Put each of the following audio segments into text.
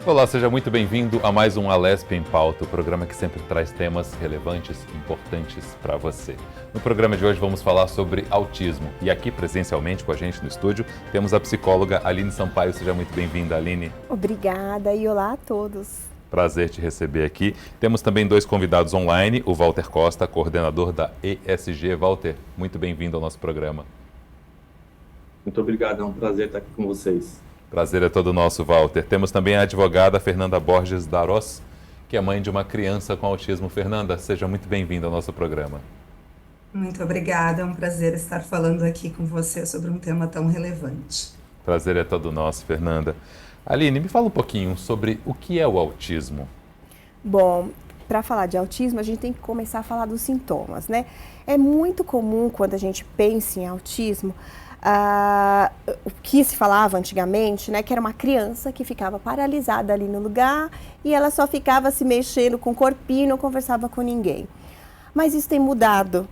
Olá, seja muito bem-vindo a mais um Alesp em Pauta, o programa que sempre traz temas relevantes e importantes para você. No programa de hoje vamos falar sobre autismo e aqui presencialmente com a gente no estúdio temos a psicóloga Aline Sampaio. Seja muito bem-vinda, Aline. Obrigada e olá a todos. Prazer te receber aqui. Temos também dois convidados online, o Walter Costa, coordenador da ESG. Walter, muito bem-vindo ao nosso programa. Muito obrigado, é um prazer estar aqui com vocês. Prazer é todo nosso, Walter. Temos também a advogada Fernanda Borges Darós, que é mãe de uma criança com autismo. Fernanda, seja muito bem-vinda ao nosso programa. Muito obrigada, é um prazer estar falando aqui com você sobre um tema tão relevante. Prazer é todo nosso, Fernanda. Aline, me fala um pouquinho sobre o que é o autismo. Bom, para falar de autismo, a gente tem que começar a falar dos sintomas, né? É muito comum quando a gente pensa em autismo, o que se falava antigamente, né, que era uma criança que ficava paralisada ali no lugar e ela só ficava se mexendo com o corpinho e não conversava com ninguém. Mas isso tem mudado.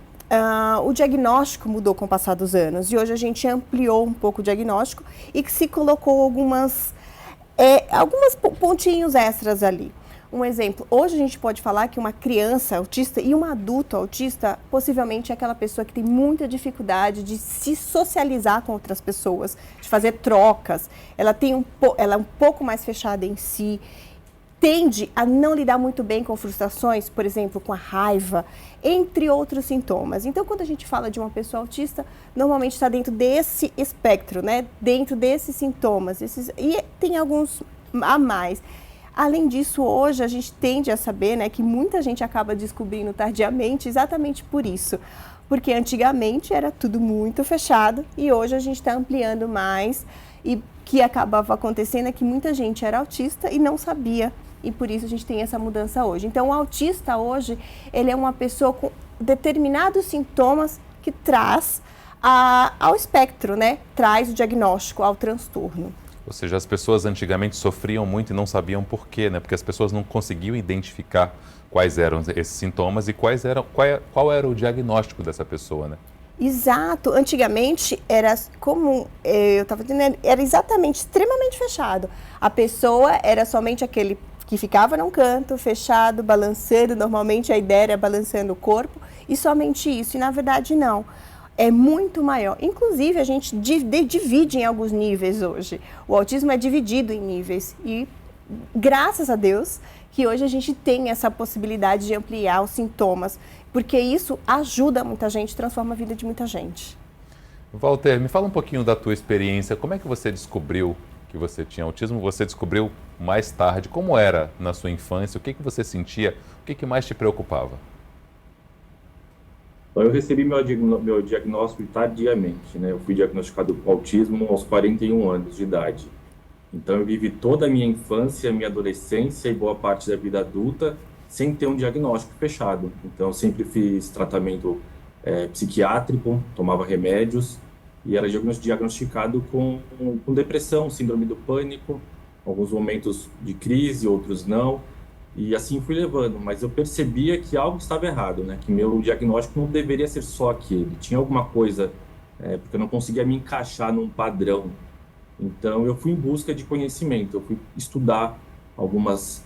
O diagnóstico mudou com o passar dos anos e hoje a gente ampliou um pouco o diagnóstico e que se colocou alguns pontinhos extras ali. Um exemplo, hoje a gente pode falar que uma criança autista e um adulto autista possivelmente é aquela pessoa que tem muita dificuldade de se socializar com outras pessoas, de fazer trocas. Ela é um pouco mais fechada em si, tende a não lidar muito bem com frustrações, por exemplo, com a raiva, entre outros sintomas. Então, quando a gente fala de uma pessoa autista, normalmente está dentro desse espectro, né? Dentro desses sintomas. E tem alguns a mais. Além disso, hoje a gente tende a saber, né, que muita gente acaba descobrindo tardiamente exatamente por isso. Porque antigamente era tudo muito fechado e hoje a gente está ampliando mais. E o que acabava acontecendo é que muita gente era autista e não sabia. E por isso a gente tem essa mudança hoje. Então, o autista hoje, ele é uma pessoa com determinados sintomas que traz ao espectro, né? Traz o diagnóstico ao transtorno. Ou seja, as pessoas antigamente sofriam muito e não sabiam por quê, né? Porque as pessoas não conseguiam identificar quais eram esses sintomas e qual era o diagnóstico dessa pessoa, né? Exato. Antigamente era como eu estava dizendo, era exatamente extremamente fechado. A pessoa era somente aquele que ficava num canto, fechado, balançando. Normalmente a ideia era balançando o corpo e somente isso. E na verdade não. É muito maior. Inclusive, a gente divide em alguns níveis hoje. O autismo é dividido em níveis e, graças a Deus, que hoje a gente tem essa possibilidade de ampliar os sintomas, porque isso ajuda muita gente, transforma a vida de muita gente. Walter, me fala um pouquinho da tua experiência. Como é que você descobriu que você tinha autismo? Você descobriu mais tarde. Como era na sua infância? O que você sentia? O que mais te preocupava? Eu recebi meu diagnóstico tardiamente, né? Eu fui diagnosticado com autismo aos 41 anos de idade. Então, eu vivi toda a minha infância, minha adolescência e boa parte da vida adulta sem ter um diagnóstico fechado. Então, eu sempre fiz tratamento psiquiátrico, tomava remédios e era diagnosticado com depressão, síndrome do pânico, alguns momentos de crise, outros não. E assim fui levando, mas eu percebia que algo estava errado, né? Que meu diagnóstico não deveria ser só aquele. Tinha alguma coisa, porque eu não conseguia me encaixar num padrão. Então eu fui em busca de conhecimento, eu fui estudar algumas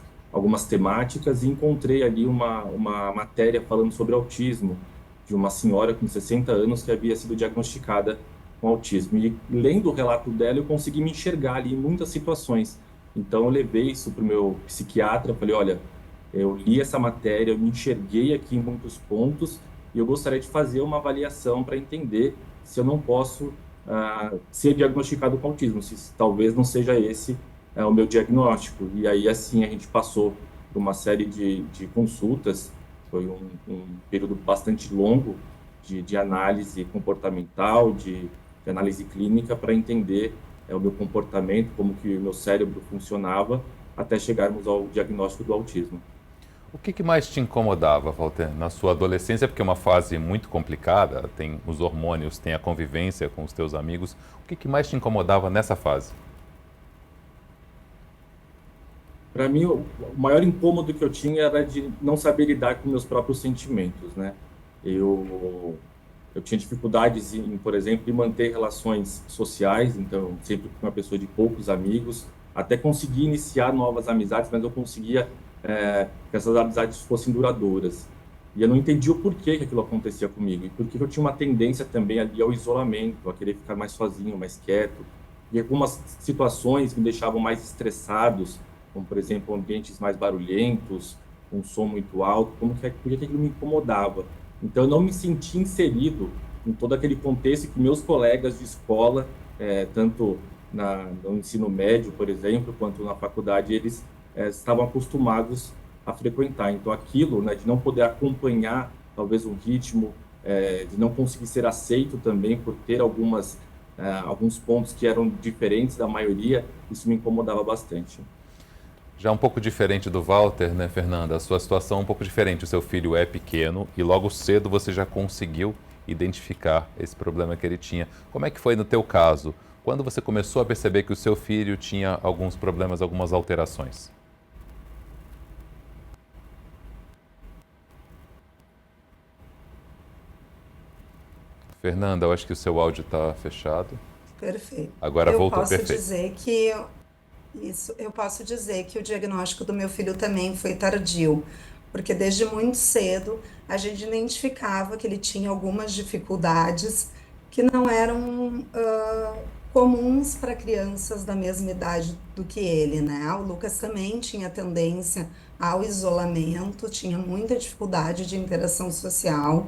temáticas e encontrei ali uma matéria falando sobre autismo, de uma senhora com 60 anos que havia sido diagnosticada com autismo. E lendo o relato dela, eu consegui me enxergar ali em muitas situações. Então, eu levei isso para o meu psiquiatra, falei, olha, eu li essa matéria, eu me enxerguei aqui em muitos pontos e eu gostaria de fazer uma avaliação para entender se eu não posso ser diagnosticado com autismo, se talvez não seja esse o meu diagnóstico. E aí, assim, a gente passou por uma série de consultas, foi um período bastante longo de análise comportamental, de análise clínica para entender o meu comportamento, como que o meu cérebro funcionava, até chegarmos ao diagnóstico do autismo. O que mais te incomodava, Walter, na sua adolescência? Porque é uma fase muito complicada, tem os hormônios, tem a convivência com os teus amigos. O que mais te incomodava nessa fase? Para mim, o maior incômodo que eu tinha era de não saber lidar com meus próprios sentimentos, né? Eu tinha dificuldades por exemplo, em manter relações sociais, então sempre fui uma pessoa de poucos amigos, até conseguia iniciar novas amizades, mas eu conseguia que essas amizades fossem duradouras. E eu não entendi o porquê que aquilo acontecia comigo, e porque eu tinha uma tendência também ali ao isolamento, a querer ficar mais sozinho, mais quieto. E algumas situações me deixavam mais estressados, como, por exemplo, ambientes mais barulhentos, um som muito alto, porque aquilo me incomodava. Então, eu não me sentia inserido em todo aquele contexto que meus colegas de escola, tanto no ensino médio, por exemplo, quanto na faculdade, eles estavam acostumados a frequentar. Então, aquilo, né, de não poder acompanhar, talvez, um ritmo, de não conseguir ser aceito também por ter alguns pontos que eram diferentes da maioria, isso me incomodava bastante. Já um pouco diferente do Walter, né, Fernanda? A sua situação é um pouco diferente. O seu filho é pequeno e logo cedo você já conseguiu identificar esse problema que ele tinha. Como é que foi no teu caso? Quando você começou a perceber que o seu filho tinha alguns problemas, algumas alterações? Fernanda, eu acho que o seu áudio está fechado. Perfeito. Agora voltou, perfeito. Eu posso dizer que o diagnóstico do meu filho também foi tardio, porque desde muito cedo a gente identificava que ele tinha algumas dificuldades que não eram comuns para crianças da mesma idade do que ele, né? O Lucas também tinha tendência ao isolamento, tinha muita dificuldade de interação social,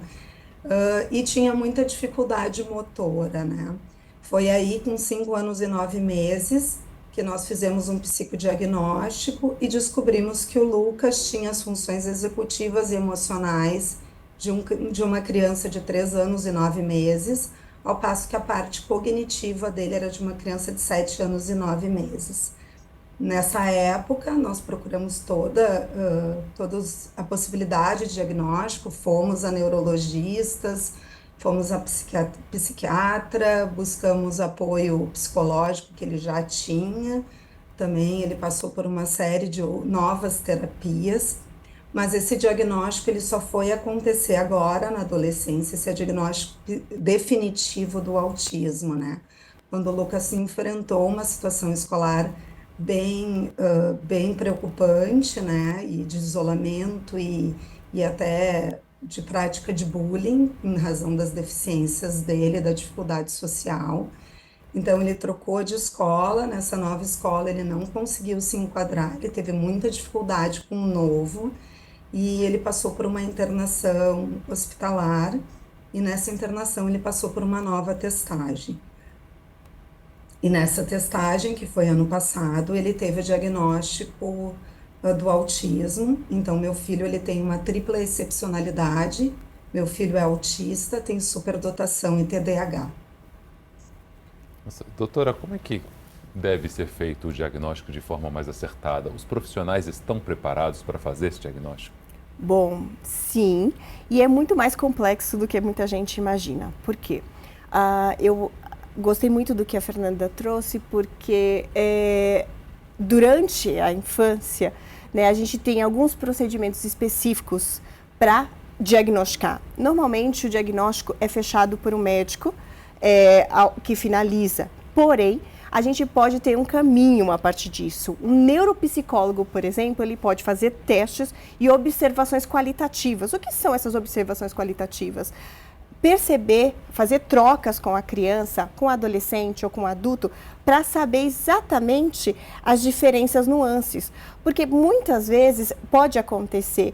e tinha muita dificuldade motora, né? Foi aí com 5 anos e 9 meses que nós fizemos um psicodiagnóstico e descobrimos que o Lucas tinha as funções executivas e emocionais de uma criança de 3 anos e 9 meses, ao passo que a parte cognitiva dele era de uma criança de 7 anos e 9 meses. Nessa época, nós procuramos toda a possibilidade de diagnóstico, fomos a neurologistas, fomos a psiquiatra, buscamos apoio psicológico que ele já tinha, também ele passou por uma série de novas terapias, mas esse diagnóstico ele só foi acontecer agora na adolescência, esse é o diagnóstico definitivo do autismo, né? Quando o Lucas se enfrentou uma situação escolar bem preocupante, né? E de isolamento e até de prática de bullying, em razão das deficiências dele, da dificuldade social. Então, ele trocou de escola, nessa nova escola ele não conseguiu se enquadrar, ele teve muita dificuldade com o novo, e ele passou por uma internação hospitalar, e nessa internação ele passou por uma nova testagem. E nessa testagem, que foi ano passado, ele teve o diagnóstico do autismo. Então, meu filho ele tem uma tripla excepcionalidade. Meu filho é autista, tem superdotação e TDAH. Nossa, doutora, como é que deve ser feito o diagnóstico de forma mais acertada? Os profissionais estão preparados para fazer esse diagnóstico? Bom, sim, e é muito mais complexo do que muita gente imagina. Por quê? Eu gostei muito do que a Fernanda trouxe, porque durante a infância, né, a gente tem alguns procedimentos específicos para diagnosticar. Normalmente, o diagnóstico é fechado por um médico que finaliza. Porém, a gente pode ter um caminho a partir disso. Um neuropsicólogo, por exemplo, ele pode fazer testes e observações qualitativas. O que são essas observações qualitativas? Perceber, fazer trocas com a criança, com o adolescente ou com o adulto, para saber exatamente as diferenças, nuances. Porque muitas vezes pode acontecer,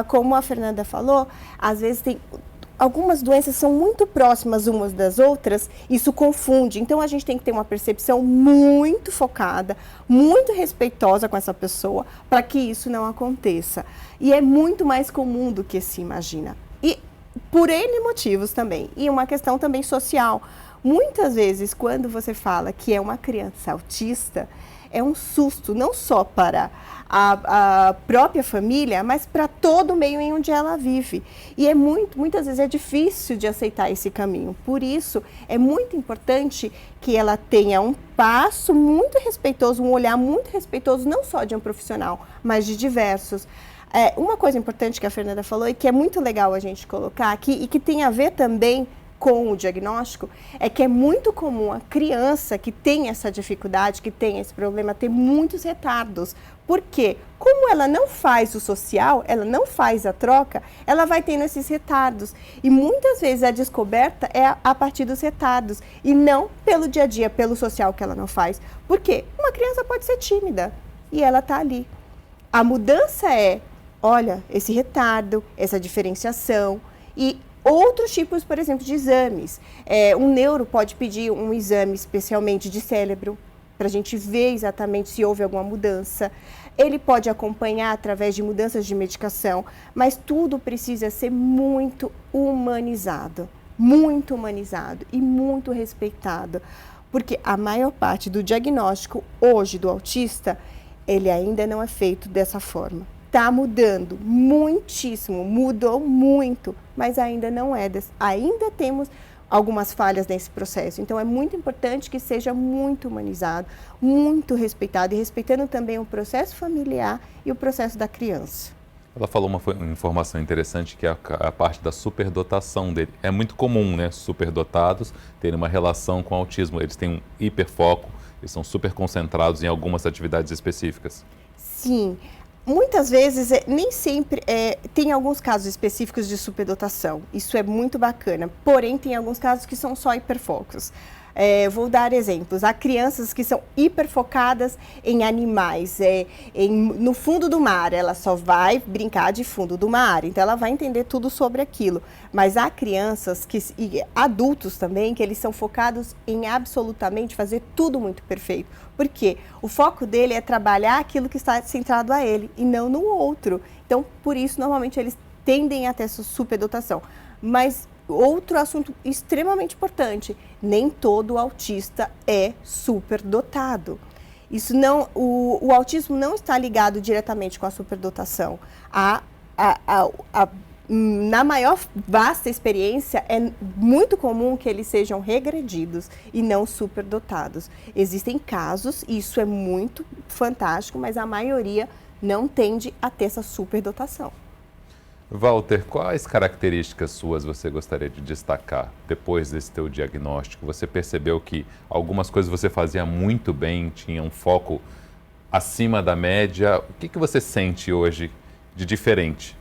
como a Fernanda falou, às vezes algumas doenças são muito próximas umas das outras, isso confunde. Então, a gente tem que ter uma percepção muito focada, muito respeitosa com essa pessoa, para que isso não aconteça. E é muito mais comum do que se imagina. E por N motivos também. E uma questão também social. Muitas vezes, quando você fala que é uma criança autista, é um susto, não só para a própria família, mas para todo o meio em onde ela vive. E muitas vezes é difícil de aceitar esse caminho. Por isso, é muito importante que ela tenha um passo muito respeitoso, um olhar muito respeitoso, não só de um profissional, mas de diversos. Uma coisa importante que a Fernanda falou e que é muito legal a gente colocar aqui e que tem a ver também com o diagnóstico é que é muito comum a criança que tem essa dificuldade, que tem esse problema, ter muitos retardos. Por quê? Como ela não faz o social, ela não faz a troca, ela vai tendo esses retardos. E muitas vezes a descoberta é a partir dos retardos e não pelo dia a dia, pelo social que ela não faz. Por quê? Uma criança pode ser tímida e ela está ali. A mudança é, olha, esse retardo, essa diferenciação e outros tipos, por exemplo, de exames. Um neuro pode pedir um exame especialmente de cérebro, para a gente ver exatamente se houve alguma mudança. Ele pode acompanhar através de mudanças de medicação, mas tudo precisa ser muito humanizado e muito respeitado. Porque a maior parte do diagnóstico hoje do autista, ele ainda não é feito dessa forma. Está mudando muitíssimo, mudou muito, mas ainda não é. Ainda temos algumas falhas nesse processo. Então, é muito importante que seja muito humanizado, muito respeitado e respeitando também o processo familiar e o processo da criança. Ela falou uma informação interessante que é a parte da superdotação dele. É muito comum, né, superdotados terem uma relação com o autismo. Eles têm um hiperfoco, eles são super concentrados em algumas atividades específicas. Sim. Muitas vezes, nem sempre, tem alguns casos específicos de superdotação, isso é muito bacana, porém tem alguns casos que são só hiperfocos. Vou dar exemplos, há crianças que são hiperfocadas em animais, no fundo do mar, ela só vai brincar de fundo do mar, então ela vai entender tudo sobre aquilo. Mas há crianças, e adultos também, que eles são focados em absolutamente fazer tudo muito perfeito. Por quê? O foco dele é trabalhar aquilo que está centrado a ele e não no outro. Então, por isso, normalmente eles tendem a ter essa superdotação. Mas outro assunto extremamente importante, nem todo autista é superdotado. Isso não, o autismo não está ligado diretamente com a superdotação. Na maior vasta experiência, é muito comum que eles sejam regredidos e não superdotados. Existem casos, e isso é muito fantástico, mas a maioria não tende a ter essa superdotação. Walter, quais características suas você gostaria de destacar depois desse teu diagnóstico? Você percebeu que algumas coisas você fazia muito bem, tinha um foco acima da média. O que você sente hoje de diferente?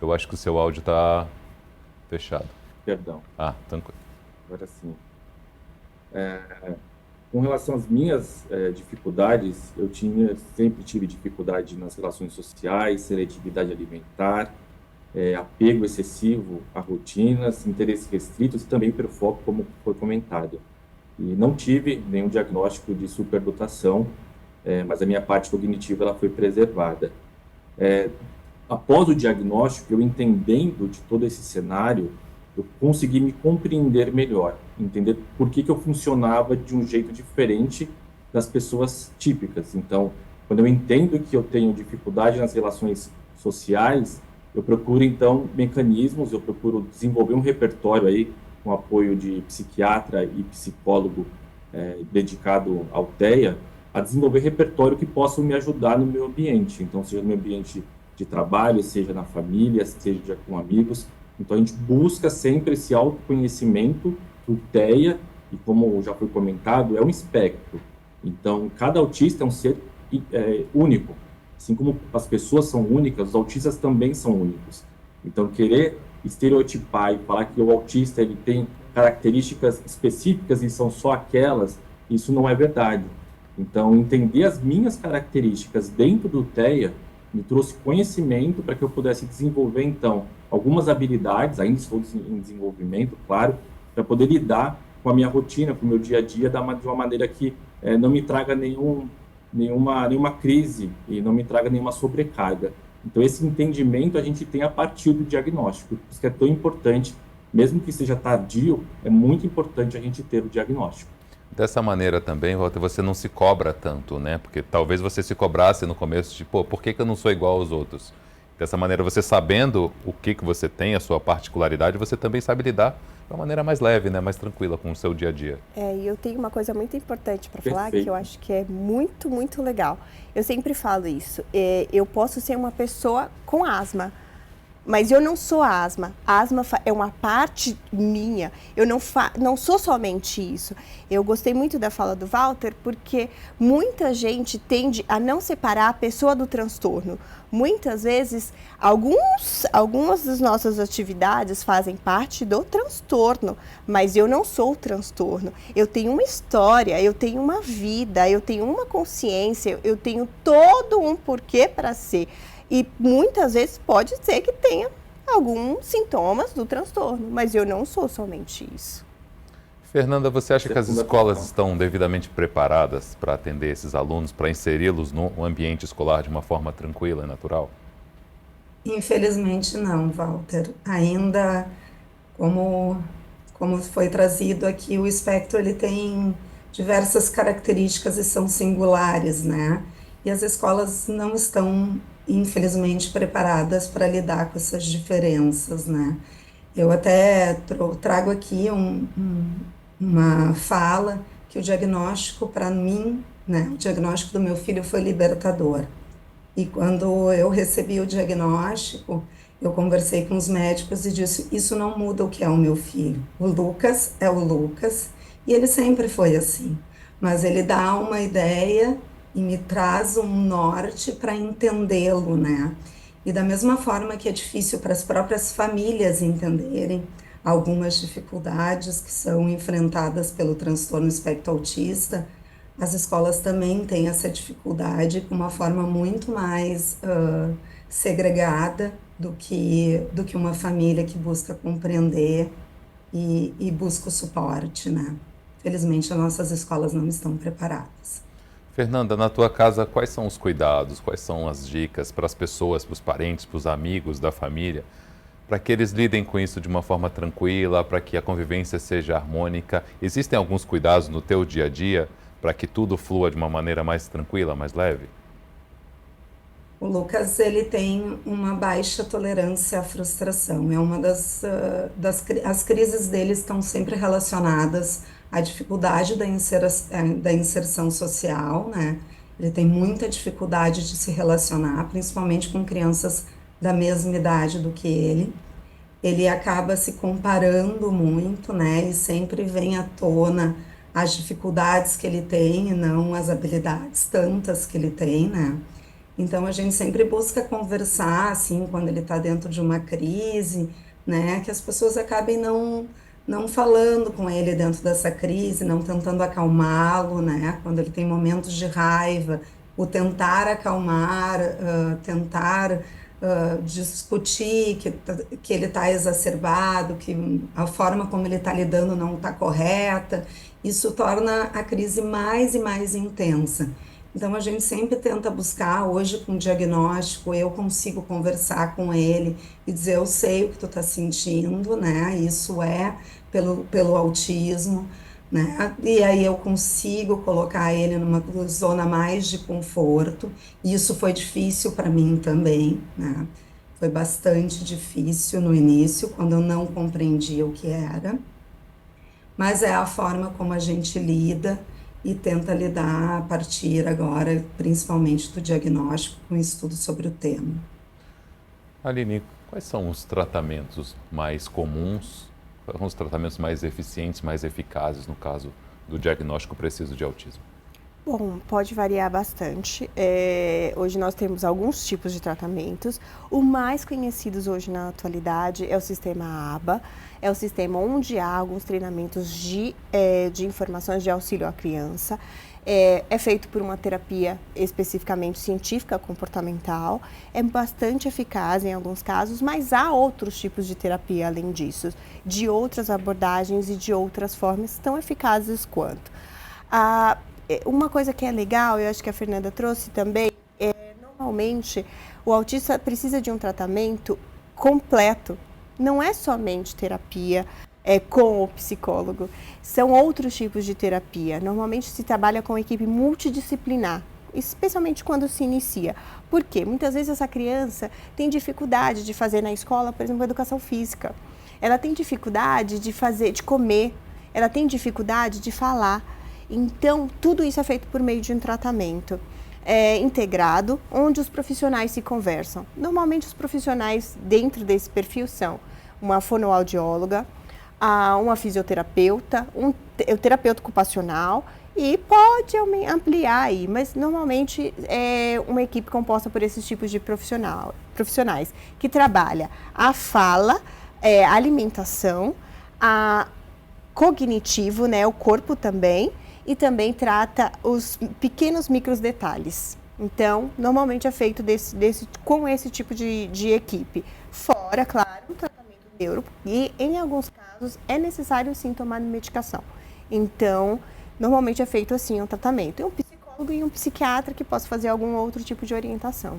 Eu acho que o seu áudio está fechado. Perdão. Tranquilo. Agora sim. Com relação às minhas dificuldades, eu sempre tive dificuldade nas relações sociais, seletividade alimentar, apego excessivo a rotinas, interesses restritos e também hiperfoco, como foi comentado. E não tive nenhum diagnóstico de superdotação, mas a minha parte cognitiva ela foi preservada. Após o diagnóstico, eu entendendo de todo esse cenário, eu consegui me compreender melhor, entender por que eu funcionava de um jeito diferente das pessoas típicas. Então, quando eu entendo que eu tenho dificuldade nas relações sociais, eu procuro, então, mecanismos, eu procuro desenvolver um repertório aí, com apoio de psiquiatra e psicólogo dedicado ao TEA, a desenvolver repertório que possam me ajudar no meu ambiente. Então, seja no meu ambiente de trabalho, seja na família, seja com amigos. Então, a gente busca sempre esse autoconhecimento do TEA, e como já foi comentado, é um espectro. Então, cada autista é um ser único. Assim como as pessoas são únicas, os autistas também são únicos. Então, querer estereotipar e falar que o autista ele tem características específicas e são só aquelas, isso não é verdade. Então, entender as minhas características dentro do TEA me trouxe conhecimento para que eu pudesse desenvolver, então, algumas habilidades, ainda estou em desenvolvimento, claro, para poder lidar com a minha rotina, com o meu dia a dia, de uma maneira que não me traga nenhuma crise e não me traga nenhuma sobrecarga. Então, esse entendimento a gente tem a partir do diagnóstico. Por isso que é tão importante, mesmo que seja tardio, é muito importante a gente ter o diagnóstico. Dessa maneira também, Walter, você não se cobra tanto, né? Porque talvez você se cobrasse no começo de, por que eu não sou igual aos outros? Dessa maneira, você sabendo o que você tem, a sua particularidade, você também sabe lidar de uma maneira mais leve, né? Mais tranquila com o seu dia a dia. E eu tenho uma coisa muito importante para falar, que eu acho que é muito, muito legal. Eu sempre falo isso. Eu posso ser uma pessoa com asma, Mas eu não sou asma. A asma é uma parte minha. Eu não sou somente isso. Eu gostei muito da fala do Walter, porque muita gente tende a não separar a pessoa do transtorno. Muitas vezes, algumas das nossas atividades fazem parte do transtorno, mas eu não sou o transtorno. Eu tenho uma história, eu tenho uma vida, eu tenho uma consciência, eu tenho todo um porquê para ser. E muitas vezes pode ser que tenha alguns sintomas do transtorno, mas eu não sou somente isso. Fernanda, você acha que as escolas estão devidamente preparadas para atender esses alunos, para inseri-los no ambiente escolar de uma forma tranquila e natural? Infelizmente não, Walter. Ainda, como foi trazido aqui, o espectro ele tem diversas características e são singulares, né? E as escolas não estão, infelizmente, preparadas para lidar com essas diferenças, né? Eu até trago aqui uma fala que o diagnóstico para mim, né, o diagnóstico do meu filho foi libertador. E quando eu recebi o diagnóstico, eu conversei com os médicos e disse, isso não muda o que é o meu filho. O Lucas é o Lucas e ele sempre foi assim. Mas ele dá uma ideia e me traz um norte para entendê-lo, né? E da mesma forma que é difícil para as próprias famílias entenderem algumas dificuldades que são enfrentadas pelo transtorno espectro autista, as escolas também têm essa dificuldade com uma forma muito mais segregada do que uma família que busca compreender e busca o suporte, né? Felizmente, as nossas escolas não estão preparadas. Fernanda, na tua casa, quais são os cuidados, quais são as dicas para as pessoas, para os parentes, para os amigos da família, para que eles lidem com isso de uma forma tranquila, para que a convivência seja harmônica? Existem alguns cuidados no teu dia a dia para que tudo flua de uma maneira mais tranquila, mais leve? O Lucas, ele tem uma baixa tolerância à frustração. É uma as crises dele estão sempre relacionadas à dificuldade da inserção social, né? Ele tem muita dificuldade de se relacionar, principalmente com crianças da mesma idade do que ele. Ele acaba se comparando muito, né? E sempre vem à tona as dificuldades que ele tem e não as habilidades tantas que ele tem, né? Então, a gente sempre busca conversar, assim, quando ele está dentro de uma crise, né? Que as pessoas acabem não falando com ele dentro dessa crise, não tentando acalmá-lo, né? Quando ele tem momentos de raiva, o tentar acalmar, tentar discutir que ele está exacerbado, que a forma como ele está lidando não está correta, isso torna a crise mais e mais intensa. Então, a gente sempre tenta buscar, hoje com o diagnóstico, eu consigo conversar com ele e dizer, eu sei o que tu está sentindo, né? Isso é pelo autismo, né? E aí eu consigo colocar ele numa zona mais de conforto. E isso foi difícil para mim também, né? Foi bastante difícil no início, quando eu não compreendia o que era. Mas é a forma como a gente lida e tenta lidar a partir agora, principalmente do diagnóstico, com estudo sobre o tema. Aline, quais são os tratamentos mais comuns, quais são os tratamentos mais eficientes, mais eficazes no caso do diagnóstico preciso de autismo? Bom, pode variar bastante. Hoje nós temos alguns tipos de tratamentos. O mais conhecidos hoje na atualidade é o sistema ABA. É o sistema onde há alguns treinamentos de informações de auxílio à criança. É feito por uma terapia especificamente científica comportamental. É bastante eficaz em alguns casos, mas há outros tipos de terapia além disso, de outras abordagens e de outras formas tão eficazes quanto. Uma coisa que é legal, eu acho que a Fernanda trouxe também, normalmente o autista precisa de um tratamento completo. Não é somente terapia com o psicólogo, são outros tipos de terapia. Normalmente se trabalha com equipe multidisciplinar, especialmente quando se inicia. Por quê? Muitas vezes essa criança tem dificuldade de fazer na escola, por exemplo, educação física. Ela tem dificuldade de comer, ela tem dificuldade de falar. Então, tudo isso é feito por meio de um tratamento. integrado, onde os profissionais se conversam. Normalmente os profissionais dentro desse perfil são uma fonoaudióloga, uma fisioterapeuta, um terapeuta ocupacional e pode ampliar aí, mas normalmente é uma equipe composta por esses tipos de profissionais que trabalha a fala, a alimentação, a cognitivo, né, o corpo também, e também trata os pequenos micros detalhes. Então, normalmente é feito com esse tipo de equipe. Fora, claro, o tratamento neuro, e em alguns casos é necessário sim tomar medicação. Então, normalmente é feito assim um tratamento. E um psicólogo e um psiquiatra que possa fazer algum outro tipo de orientação.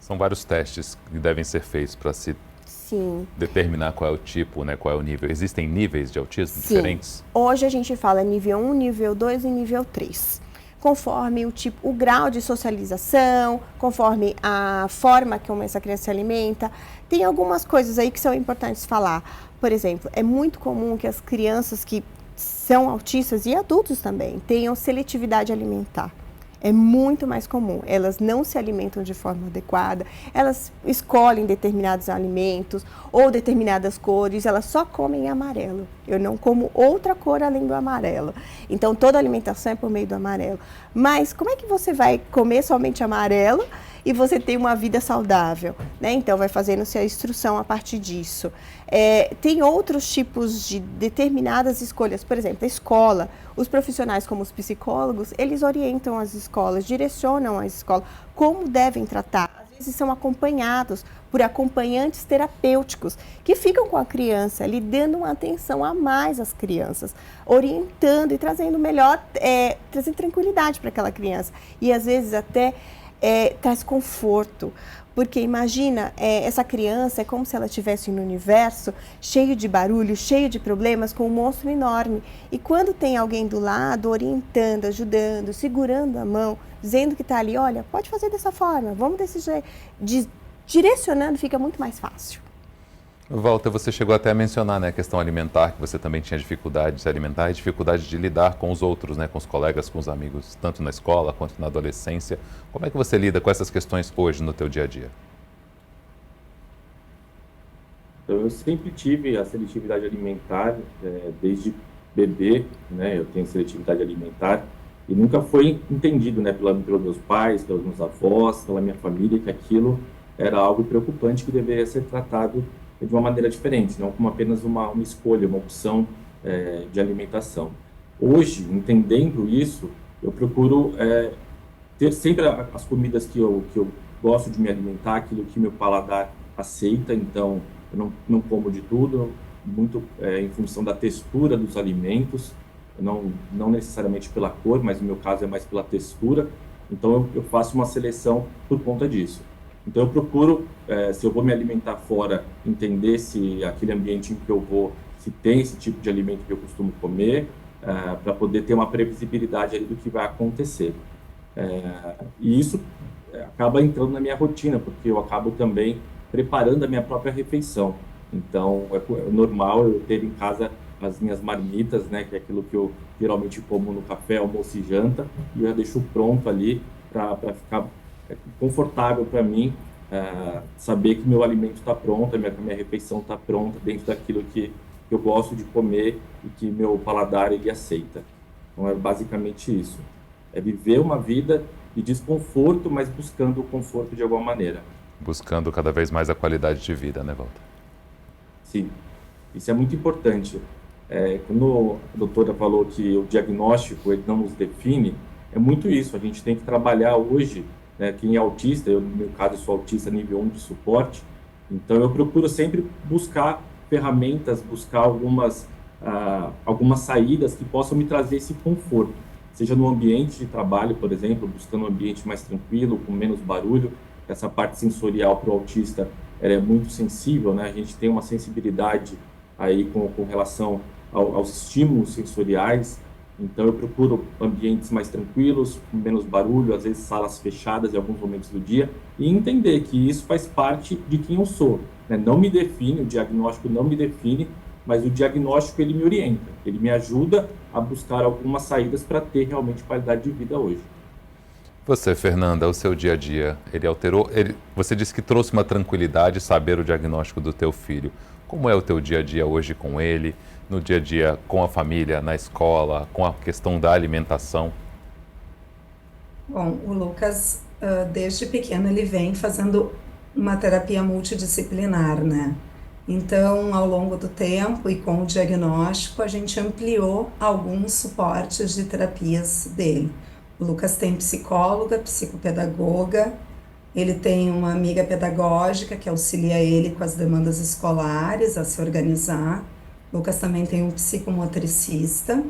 São vários testes que devem ser feitos para se Sim. determinar qual é o tipo, né, qual é o nível. Existem níveis de autismo Sim. diferentes? Hoje a gente fala nível 1, nível 2 e nível 3. Conforme o grau de socialização, conforme a forma como essa criança se alimenta. Tem algumas coisas aí que são importantes falar. Por exemplo, é muito comum que as crianças que são autistas e adultos também tenham seletividade alimentar. É muito mais comum. Elas não se alimentam de forma adequada, elas escolhem determinados alimentos ou determinadas cores, elas só comem amarelo. Eu não como outra cor além do amarelo. Então, toda alimentação é por meio do amarelo. Mas como é que você vai comer somente amarelo e você tem uma vida saudável, né? Então, vai fazendo-se a instrução a partir disso. Tem outros tipos de determinadas escolhas, por exemplo, a escola, os profissionais como os psicólogos, eles orientam as escolas, direcionam as escolas, como devem tratar. Às vezes são acompanhados por acompanhantes terapêuticos, que ficam com a criança, lhe dando uma atenção a mais às crianças, orientando e trazendo trazendo tranquilidade para aquela criança. E às vezes até traz conforto. Porque imagina, essa criança é como se ela estivesse no universo cheio de barulho, cheio de problemas, com um monstro enorme. E quando tem alguém do lado, orientando, ajudando, segurando a mão, dizendo que está ali, olha, pode fazer dessa forma, vamos desse jeito, direcionando, fica muito mais fácil. Walter, você chegou até a mencionar, né, a questão alimentar, que você também tinha dificuldade de se alimentar e dificuldade de lidar com os outros, né, com os colegas, com os amigos, tanto na escola quanto na adolescência. Como é que você lida com essas questões hoje no teu dia a dia? Eu sempre tive a seletividade alimentar, desde bebê, né, eu tenho seletividade alimentar, e nunca foi entendido, né, pelos meus pais, pelos meus avós, pela minha família, que aquilo era algo preocupante que deveria ser tratado de uma maneira diferente, não como apenas uma escolha, uma opção de alimentação. Hoje, entendendo isso, eu procuro ter sempre as comidas que eu gosto de me alimentar, aquilo que meu paladar aceita, então eu não como de tudo, muito em função da textura dos alimentos, não necessariamente pela cor, mas no meu caso é mais pela textura, então eu faço uma seleção por conta disso. Então eu procuro, se eu vou me alimentar fora, entender se aquele ambiente em que eu vou, se tem esse tipo de alimento que eu costumo comer, para poder ter uma previsibilidade ali do que vai acontecer. E isso acaba entrando na minha rotina, porque eu acabo também preparando a minha própria refeição. Então é normal eu ter em casa as minhas marmitas, né, que é aquilo que eu geralmente como no café, almoço e janta, e eu já deixo pronto ali para ficar confortável para mim, saber que meu alimento está pronto, a minha refeição está pronta dentro daquilo que eu gosto de comer e que meu paladar ele aceita. Então é basicamente isso. É viver uma vida de desconforto, mas buscando o conforto de alguma maneira. Buscando cada vez mais a qualidade de vida, né, Walter? Sim, isso é muito importante. Quando a doutora falou que o diagnóstico ele não nos define, é muito isso. A gente tem que trabalhar hoje, né, quem é autista, eu no meu caso eu sou autista nível 1 de suporte, então eu procuro sempre buscar ferramentas, buscar algumas saídas que possam me trazer esse conforto, seja no ambiente de trabalho, por exemplo, buscando um ambiente mais tranquilo, com menos barulho. Essa parte sensorial para o autista ela é muito sensível, né? A gente tem uma sensibilidade aí com relação aos estímulos sensoriais. Então eu procuro ambientes mais tranquilos, com menos barulho, às vezes salas fechadas em alguns momentos do dia, e entender que isso faz parte de quem eu sou, né? Não me define, o diagnóstico não me define, mas o diagnóstico ele me orienta, ele me ajuda a buscar algumas saídas para ter realmente qualidade de vida hoje. Você, Fernanda, o seu dia a dia, ele alterou? Você disse que trouxe uma tranquilidade saber o diagnóstico do teu filho. Como é o teu dia a dia hoje com ele, no dia a dia com a família, na escola, com a questão da alimentação? Bom, o Lucas, desde pequeno, ele vem fazendo uma terapia multidisciplinar, né? Então, ao longo do tempo e com o diagnóstico, a gente ampliou alguns suportes de terapias dele. O Lucas tem psicóloga, psicopedagoga, ele tem uma amiga pedagógica que auxilia ele com as demandas escolares, a se organizar. O Lucas também tem um psicomotricista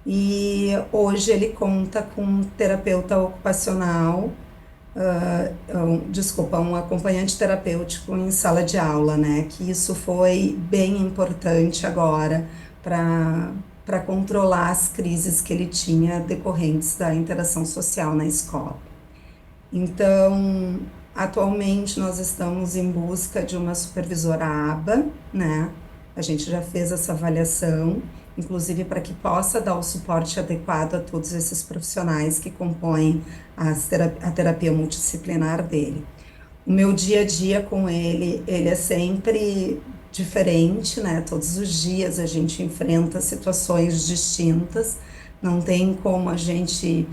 e hoje ele conta com um terapeuta ocupacional, um acompanhante terapêutico em sala de aula, né? Que isso foi bem importante agora para controlar as crises que ele tinha decorrentes da interação social na escola. Então, atualmente nós estamos em busca de uma supervisora ABA, né? A gente já fez essa avaliação, inclusive para que possa dar o suporte adequado a todos esses profissionais que compõem a terapia multidisciplinar dele. O meu dia a dia com ele é sempre diferente, né? Todos os dias a gente enfrenta situações distintas, não tem como a gente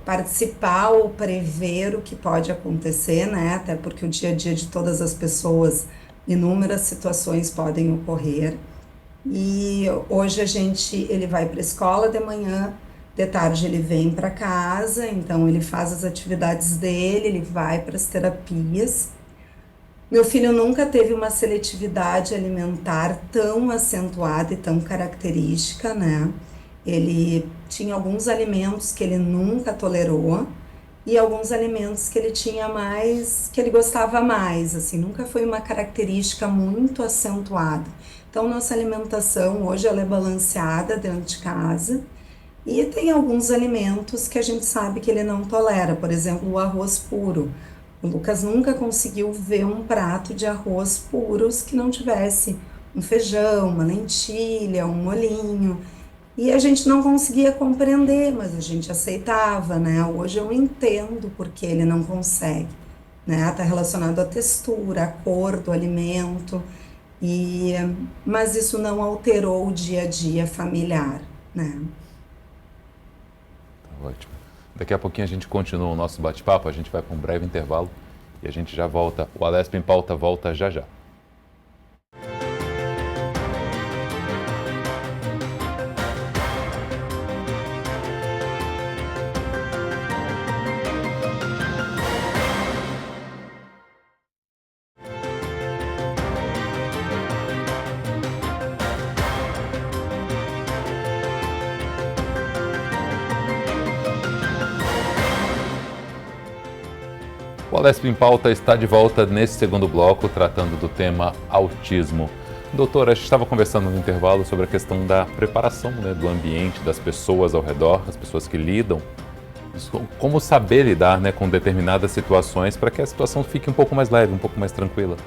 participar ou prever o que pode acontecer, né? Até porque o dia a dia de todas as pessoas, inúmeras situações podem ocorrer. E hoje ele vai para a escola de manhã, de tarde ele vem para casa, então ele faz as atividades dele, ele vai para as terapias. Meu filho nunca teve uma seletividade alimentar tão acentuada e tão característica, né? Ele tinha alguns alimentos que ele nunca tolerou e alguns alimentos que ele tinha mais, que ele gostava mais, assim, nunca foi uma característica muito acentuada. Então, nossa alimentação hoje ela é balanceada dentro de casa e tem alguns alimentos que a gente sabe que ele não tolera, por exemplo, o arroz puro. O Lucas nunca conseguiu ver um prato de arroz puros que não tivesse um feijão, uma lentilha, um molhinho. E a gente não conseguia compreender, mas a gente aceitava, né? Hoje eu entendo porque ele não consegue, né? Está relacionado à textura, à cor do alimento, mas isso não alterou o dia a dia familiar, né? Ótimo. Daqui a pouquinho a gente continua o nosso bate-papo, a gente vai para um breve intervalo e a gente já volta. O Alesp em Pauta volta já já. O Alesp em Pauta está de volta nesse segundo bloco, tratando do tema autismo. Doutora, a gente estava conversando no intervalo sobre a questão da preparação, né, do ambiente, das pessoas ao redor, as pessoas que lidam. Como saber lidar, né, com determinadas situações para que a situação fique um pouco mais leve, um pouco mais tranquila.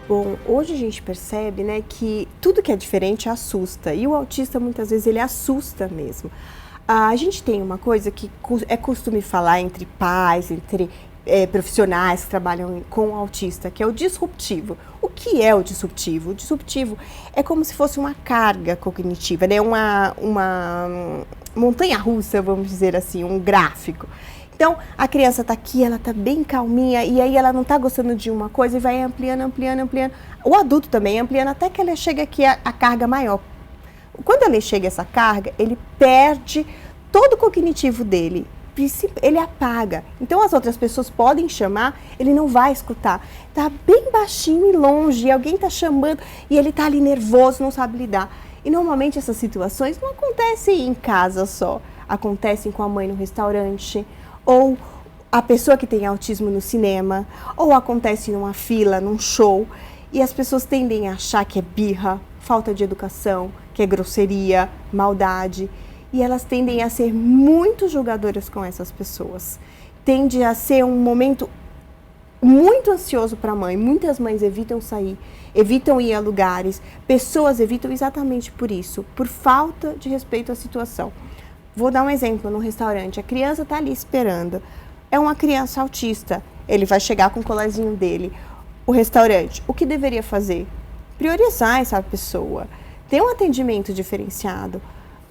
Bom, hoje a gente percebe, né, que tudo que é diferente assusta e o autista muitas vezes ele assusta mesmo. A gente tem uma coisa que é costume falar entre pais, entre profissionais que trabalham com o autista, que é o disruptivo. O que é o disruptivo? O disruptivo é como se fosse uma carga cognitiva, né? Uma montanha-russa, vamos dizer assim, um gráfico. Então, a criança está aqui, ela está bem calminha, e aí ela não está gostando de uma coisa e vai ampliando, ampliando, ampliando. O adulto também ampliando até que ela chega aqui a carga maior. Quando ele chega a essa carga, ele perde todo o cognitivo dele. Ele apaga. Então as outras pessoas podem chamar, ele não vai escutar. Tá bem baixinho e longe, alguém tá chamando e ele tá ali nervoso, não sabe lidar. E normalmente essas situações não acontecem em casa só, acontecem com a mãe no restaurante, ou a pessoa que tem autismo no cinema, ou acontece numa fila, num show, e as pessoas tendem a achar que é birra, falta de educação, que é grosseria, maldade. E elas tendem a ser muito julgadoras com essas pessoas. Tende a ser um momento muito ansioso para a mãe. Muitas mães evitam sair, evitam ir a lugares. Pessoas evitam exatamente por isso, por falta de respeito à situação. vou dar um exemplo, no restaurante, a criança está ali esperando, é uma criança autista, ele vai chegar com o colarzinho dele. O restaurante, o que deveria fazer? Priorizar essa pessoa, ter um atendimento diferenciado,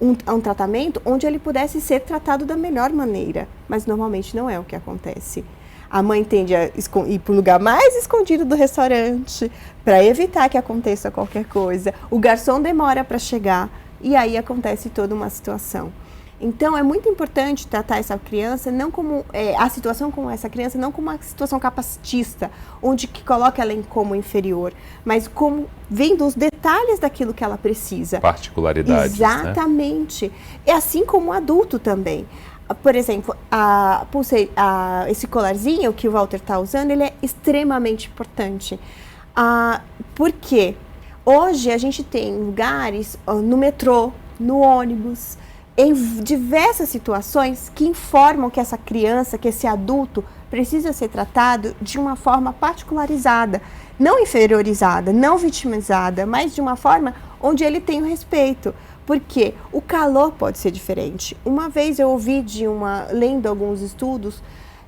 um tratamento onde ele pudesse ser tratado da melhor maneira, mas normalmente não é o que acontece. A mãe tende a ir para o lugar mais escondido do restaurante para evitar que aconteça qualquer coisa. O garçom demora para chegar e aí acontece toda uma situação. Então, é muito importante tratar essa criança, não como a situação com essa criança, não como uma situação capacitista, onde que coloca ela como inferior, mas como vendo os detalhes daquilo que ela precisa. Particularidades, exatamente. Né? É assim como o adulto também. Por exemplo, esse colarzinho que o Walter está usando, ele é extremamente importante. Por quê? Hoje a gente tem lugares no metrô, no ônibus, em diversas situações que informam que essa criança, que esse adulto precisa ser tratado de uma forma particularizada, não inferiorizada, não vitimizada, mas de uma forma onde ele tem o respeito. Porque o calor pode ser diferente. Uma vez eu ouvi lendo alguns estudos,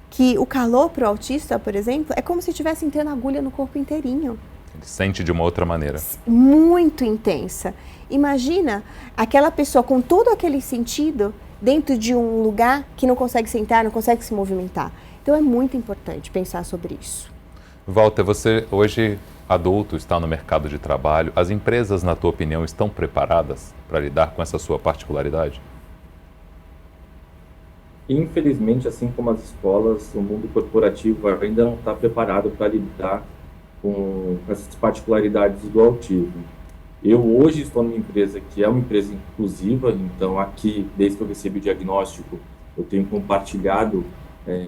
que o calor para o autista, por exemplo, é como se estivesse entrando agulha no corpo inteirinho. Ele sente de uma outra maneira. Muito intensa. Imagina aquela pessoa com todo aquele sentido dentro de um lugar que não consegue sentar, não consegue se movimentar. Então é muito importante pensar sobre isso. Walter, você hoje adulto está no mercado de trabalho. As empresas, na tua opinião, estão preparadas para lidar com essa sua particularidade? Infelizmente, assim como as escolas, o mundo corporativo ainda não está preparado para lidar com essas particularidades do autismo. Eu hoje estou numa empresa que é uma empresa inclusiva, então aqui, desde que eu recebi o diagnóstico, eu tenho compartilhado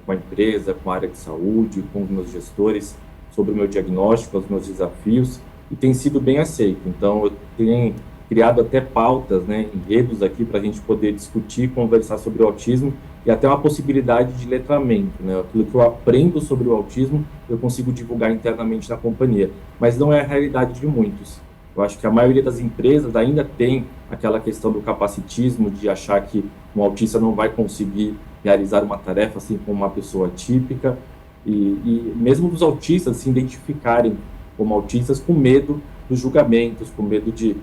com a empresa, com a área de saúde, com os meus gestores, sobre o meu diagnóstico, os meus desafios, e tem sido bem aceito. Então, eu tenho criado até pautas, enredos aqui para a gente poder discutir, conversar sobre o autismo e até uma possibilidade de letramento. Aquilo que eu aprendo sobre o autismo, eu consigo divulgar internamente na companhia, mas não é a realidade de muitos. Eu acho que a maioria das empresas ainda tem aquela questão do capacitismo, de achar que um autista não vai conseguir realizar uma tarefa assim como uma pessoa típica, e mesmo os autistas se identificarem como autistas com medo dos julgamentos, com medo de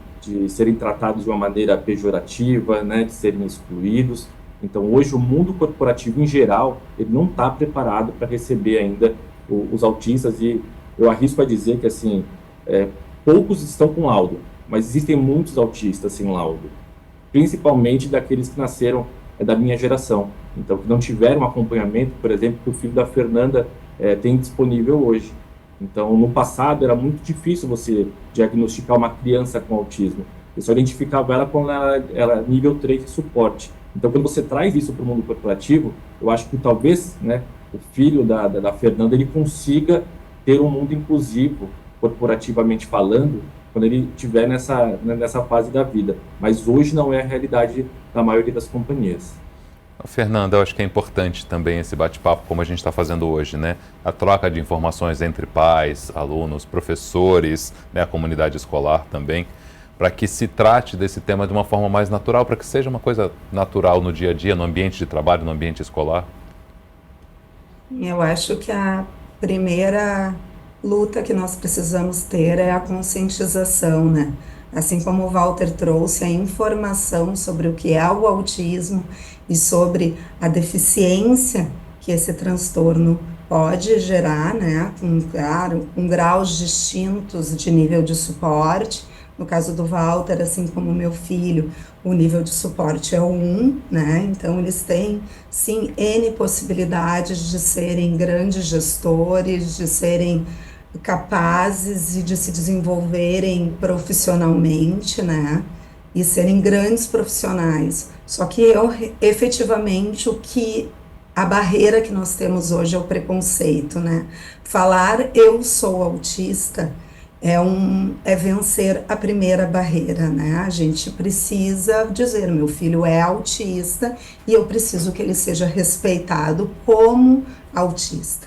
serem tratados de uma maneira pejorativa, de serem excluídos. Então, hoje, o mundo corporativo, em geral, ele não está preparado para receber ainda os autistas, e eu arrisco a dizer que, assim, poucos estão com laudo, mas existem muitos autistas sem laudo, principalmente daqueles que nasceram da minha geração, então que não tiveram acompanhamento, por exemplo, que o filho da Fernanda tem disponível hoje. Então, no passado, era muito difícil você diagnosticar uma criança com autismo. Você só identificava ela quando ela era nível 3 de suporte. Então, quando você traz isso para o mundo corporativo, eu acho que talvez o filho da Fernanda ele consiga ter um mundo inclusivo, corporativamente falando, quando ele estiver nessa fase da vida. Mas hoje não é a realidade da maioria das companhias. Fernanda, eu acho que é importante também esse bate-papo, como a gente está fazendo hoje, A troca de informações entre pais, alunos, professores, a comunidade escolar também, para que se trate desse tema de uma forma mais natural, para que seja uma coisa natural no dia a dia, no ambiente de trabalho, no ambiente escolar. Eu acho que a primeira luta que nós precisamos ter é a conscientização, Assim como o Walter trouxe a informação sobre o que é o autismo e sobre a deficiência que esse transtorno pode gerar, com graus distintos de nível de suporte. No caso do Walter, assim como o meu filho, o nível de suporte é o 1, Então, eles têm, sim, N possibilidades de serem grandes gestores, de serem capazes e de se desenvolverem profissionalmente, E serem grandes profissionais. Só que efetivamente a barreira que nós temos hoje é o preconceito, Falar eu sou autista é vencer a primeira barreira, A gente precisa dizer, meu filho é autista e eu preciso que ele seja respeitado como autista.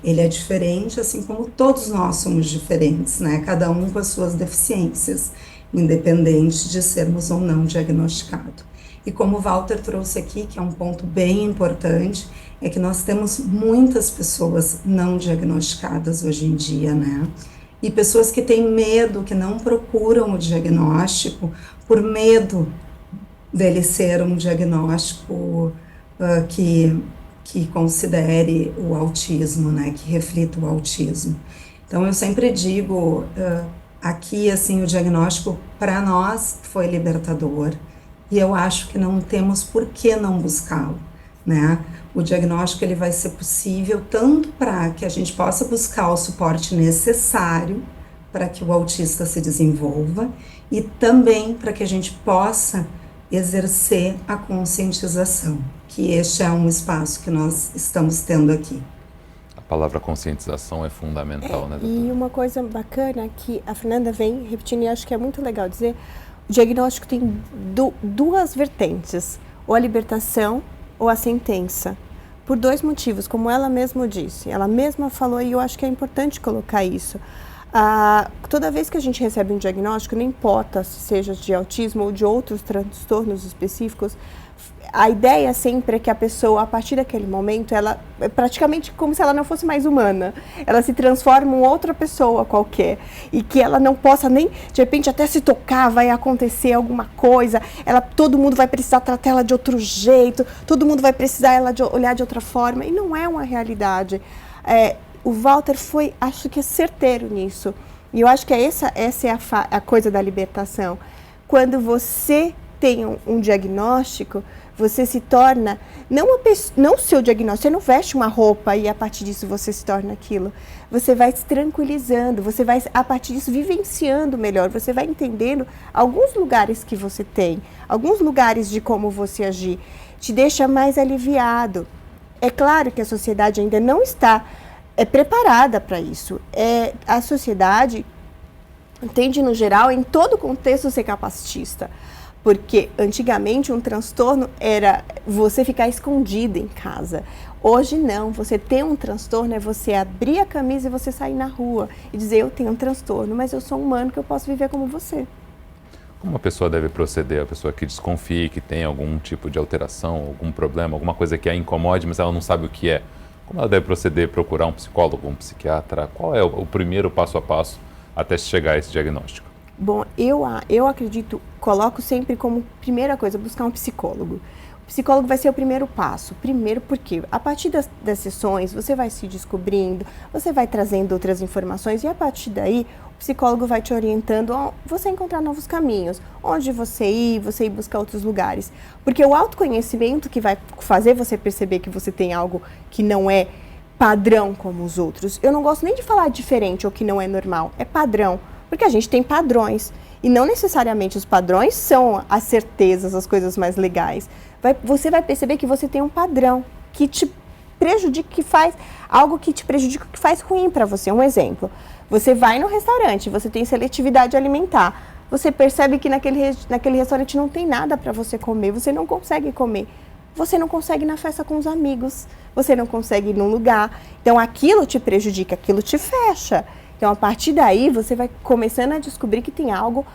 Ele é diferente, assim como todos nós somos diferentes, Cada um com as suas deficiências, independente de sermos ou não diagnosticados. E como o Walter trouxe aqui, que é um ponto bem importante, é que nós temos muitas pessoas não diagnosticadas hoje em dia, né? E pessoas que têm medo, que não procuram o diagnóstico por medo dele ser um diagnóstico que considere o autismo, né? Que reflita o autismo. Então, eu sempre digo, aqui, assim, o diagnóstico para nós foi libertador. E eu acho que não temos por que não buscá-lo, né? O diagnóstico ele vai ser possível tanto para que a gente possa buscar o suporte necessário para que o autista se desenvolva e também para que a gente possa exercer a conscientização, que este é um espaço que nós estamos tendo aqui. A palavra conscientização é fundamental, né, doutora? E uma coisa bacana que a Fernanda vem repetindo e acho que é muito legal dizer, o diagnóstico tem duas vertentes, ou a libertação ou a sentença, por dois motivos, como ela mesma disse. Ela mesma falou e eu acho que é importante colocar isso. Toda vez que a gente recebe um diagnóstico, não importa se seja de autismo ou de outros transtornos específicos, a ideia sempre é que a pessoa, a partir daquele momento, ela é praticamente como se ela não fosse mais humana. Ela se transforma em outra pessoa qualquer. E que ela não possa nem, de repente, até se tocar, vai acontecer alguma coisa, todo mundo vai precisar tratar ela de outro jeito, todo mundo vai precisar olhar de outra forma. E não é uma realidade. O Walter foi, acho que é certeiro nisso. E eu acho que essa é a coisa da libertação. Quando você tem um diagnóstico, você se torna, não o seu diagnóstico, você não veste uma roupa e a partir disso você se torna aquilo. Você vai se tranquilizando, você vai a partir disso vivenciando melhor, você vai entendendo alguns lugares que você tem, alguns lugares de como você agir, te deixa mais aliviado. É claro que a sociedade ainda não está preparada para isso. A sociedade tende, no geral, em todo contexto, ser capacitista. Porque antigamente um transtorno era você ficar escondido em casa. Hoje não, você ter um transtorno é você abrir a camisa e você sair na rua e dizer eu tenho um transtorno, mas eu sou humano que eu posso viver como você. Como a pessoa deve proceder? A pessoa que desconfie, que tem algum tipo de alteração, algum problema, alguma coisa que a incomode, mas ela não sabe o que é. Como ela deve proceder? Procurar um psicólogo, um psiquiatra? Qual é o primeiro passo a passo até chegar a esse diagnóstico? Bom, eu acredito, coloco sempre como primeira coisa, buscar um psicólogo. O psicólogo vai ser o primeiro passo. Primeiro porque a partir das sessões você vai se descobrindo, você vai trazendo outras informações e a partir daí o psicólogo vai te orientando a você encontrar novos caminhos, onde você ir buscar outros lugares. Porque o autoconhecimento que vai fazer você perceber que você tem algo que não é padrão como os outros. Eu não gosto nem de falar diferente ou que não é normal, é padrão. Porque a gente tem padrões, e não necessariamente os padrões são as certezas, as coisas mais legais. Você vai perceber que você tem um padrão que te prejudica, que faz algo que te prejudica, que faz ruim para você. Um exemplo, você vai no restaurante, você tem seletividade alimentar, você percebe que naquele restaurante não tem nada para você comer, você não consegue comer. Você não consegue ir na festa com os amigos, você não consegue ir num lugar. Então aquilo te prejudica, aquilo te fecha. Então, a partir daí, você vai começando a descobrir que tem algo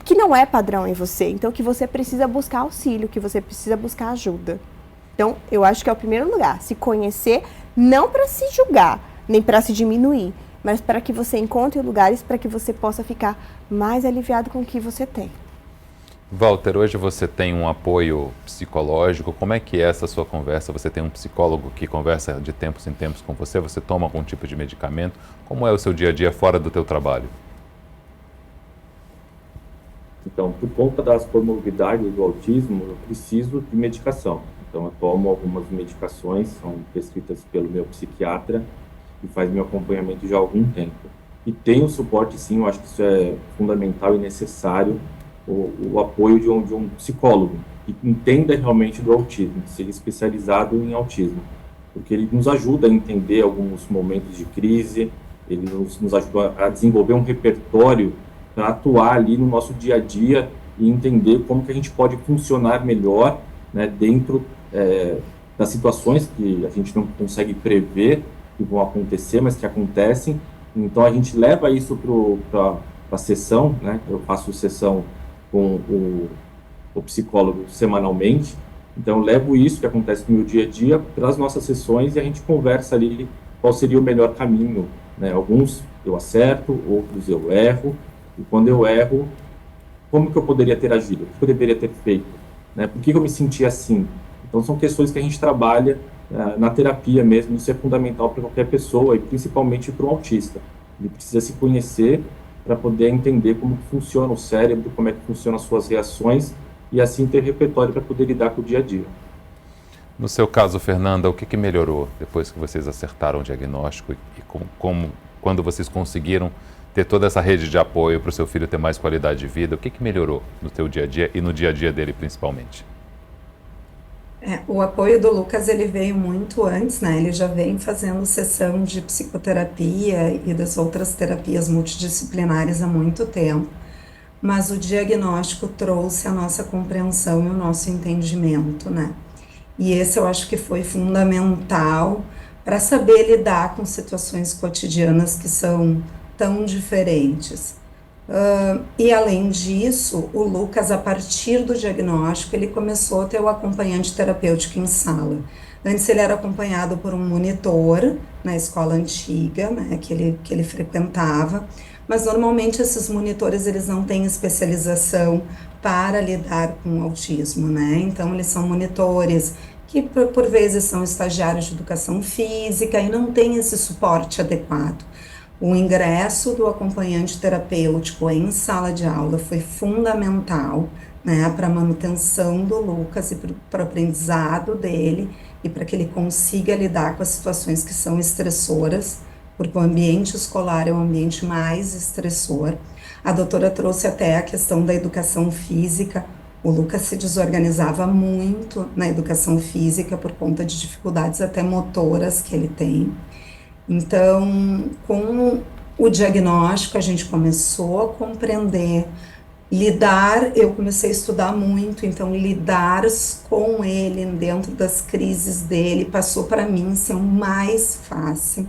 que não é padrão em você. Então, que você precisa buscar auxílio, que você precisa buscar ajuda. Então, eu acho que é o primeiro lugar. Se conhecer, não para se julgar, nem para se diminuir, mas para que você encontre lugares para que você possa ficar mais aliviado com o que você tem. Walter, hoje você tem um apoio psicológico, como é que é essa sua conversa? Você tem um psicólogo que conversa de tempos em tempos com você? Você toma algum tipo de medicamento? Como é o seu dia a dia fora do teu trabalho? Então, por conta das comorbidades do autismo, eu preciso de medicação. Então, eu tomo algumas medicações, são prescritas pelo meu psiquiatra, que faz meu acompanhamento já há algum tempo. E tem o suporte, sim, eu acho que isso é fundamental e necessário, o apoio de um psicólogo que entenda realmente do autismo, que seja especializado em autismo, porque ele nos ajuda a entender alguns momentos de crise, ele nos ajuda a desenvolver um repertório para atuar ali no nosso dia a dia e entender como que a gente pode funcionar melhor, né, dentro das situações que a gente não consegue prever que vão acontecer, mas que acontecem. Então a gente leva isso para a sessão, né? Eu faço sessão com o psicólogo semanalmente, então eu levo isso que acontece no meu dia a dia para as nossas sessões e a gente conversa ali qual seria o melhor caminho, né? Alguns eu acerto, outros eu erro, e quando eu erro, como que eu poderia ter agido? O que eu deveria ter feito? Né? Por que eu me senti assim? Então são questões que a gente trabalha na terapia mesmo, isso é fundamental para qualquer pessoa e principalmente para um autista. Ele precisa se conhecer para poder entender como que funciona o cérebro, como é que funcionam as suas reações e assim ter repertório para poder lidar com o dia a dia. No seu caso, Fernanda, o que melhorou depois que vocês acertaram o diagnóstico e quando vocês conseguiram ter toda essa rede de apoio para o seu filho ter mais qualidade de vida, o que melhorou no teu dia a dia e no dia a dia dele principalmente? O apoio do Lucas, ele veio muito antes, né? Ele já vem fazendo sessão de psicoterapia e das outras terapias multidisciplinares há muito tempo. Mas o diagnóstico trouxe a nossa compreensão e o nosso entendimento, né? E esse eu acho que foi fundamental para saber lidar com situações cotidianas que são tão diferentes. E além disso, o Lucas, a partir do diagnóstico, ele começou a ter o acompanhante terapêutico em sala. Antes ele era acompanhado por um monitor na escola antiga, né, que ele frequentava, mas normalmente esses monitores eles não têm especialização para lidar com o autismo, né? Então eles são monitores que por vezes são estagiários de educação física e não têm esse suporte adequado. O ingresso do acompanhante terapêutico em sala de aula foi fundamental, né, para a manutenção do Lucas e para o aprendizado dele e para que ele consiga lidar com as situações que são estressoras, porque o ambiente escolar é o ambiente mais estressor. A doutora trouxe até a questão da educação física. O Lucas se desorganizava muito na educação física por conta de dificuldades até motoras que ele tem. Então, com o diagnóstico, a gente começou a compreender, eu comecei a estudar muito, então lidar com ele dentro das crises dele passou para mim ser o mais fácil.